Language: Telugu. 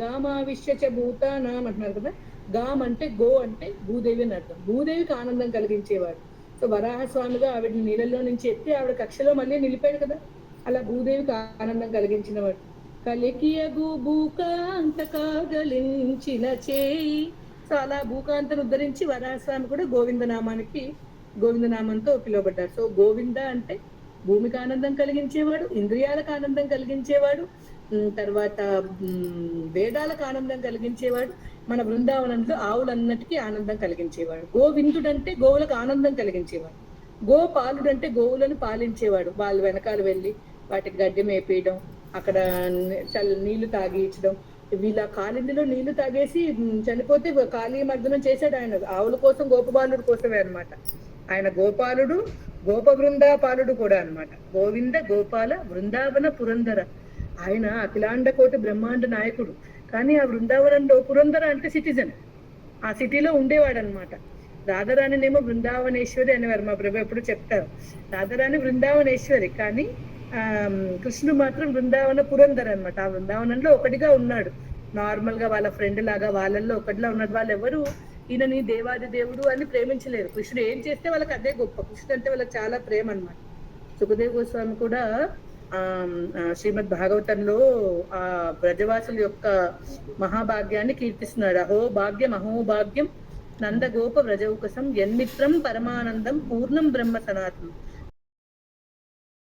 గామావిశ్య చ భూతానాం అంటున్నారు కదా. గామ్ అంటే గో అంటే భూదేవి అని అర్థం. భూదేవికి ఆనందం కలిగించేవాడు. సో వరాహస్వామిగా ఆవిడ నీళ్ళల్లో నుంచి ఎత్తి ఆవిడ కక్షలో మళ్ళీ నిలిపాడు కదా. అలా భూదేవికి ఆనందం కలిగించిన వాడు. కలికియగు భూకాంత కాగలించిన చేయి. సో అలా భూకాంతను ఉద్ధరించి వరాహస్వామి కూడా గోవిందనామంతో పిలువబడ్డారు. సో గోవింద అంటే భూమికి ఆనందం కలిగించేవాడు, ఇంద్రియాలకు ఆనందం కలిగించేవాడు, తర్వాత వేదాలకు ఆనందం కలిగించేవాడు, మన బృందావనంలో ఆవులన్నిటికీ ఆనందం కలిగించేవాడు. గోవిందుడు అంటే గోవులకు ఆనందం కలిగించేవాడు. గోపాలుడు అంటే గోవులను పాలించేవాడు. వాళ్ళు వెనకాల వెళ్ళి వాటికి గడ్డి మేపేయడం, అక్కడ నీళ్లు తాగించడం. వీళ్ళ కాలిందిలో నీళ్లు తాగేసి చనిపోతే కాళీ మర్దనం చేశాడు ఆయన. ఆవుల కోసం గోపబాలుడు కోసమే అనమాట. ఆయన గోపాలుడు, గోప బృందాపాలుడు కూడా అనమాట. గోవింద గోపాల బృందావన పురందర. ఆయన అఖిలాండ కోటి బ్రహ్మాండ నాయకుడు. కానీ ఆ బృందావనంలో పురందర అంటే సిటిజన్, ఆ సిటీలో ఉండేవాడు అనమాట. రాధారాణినేమో బృందావనేశ్వరి అనేవారు మా ప్రభు ఎప్పుడు చెప్తారు. రాధారాణి బృందావనేశ్వరి, కానీ కృష్ణుడు మాత్రం బృందావన పురందర్ అనమాట. ఆ బృందావనంలో ఒకటిగా ఉన్నాడు. నార్మల్ గా వాళ్ళ ఫ్రెండ్ లాగా వాళ్ళల్లో ఒకటిలా ఉన్నాడు. వాళ్ళు ఎవరు ఈయనని దేవాది దేవుడు అని ప్రేమించలేరు. కృష్ణుడు ఏం చేస్తే వాళ్ళకి అదే గొప్ప. కృష్ణుడు అంటే వాళ్ళకి చాలా ప్రేమ అనమాట. సుఖదేవ్ గోస్వామి కూడా శ్రీమద్ భాగవతంలో ఆ బ్రజవాసుల యొక్క మహాభాగ్యాన్ని కీర్తిస్తున్నాడు. అహో భాగ్యం అహో భాగ్యం నందగోప వ్రజౌకసం ఎన్మిత్రం పరమానందం పూర్ణం బ్రహ్మ సనాతనం.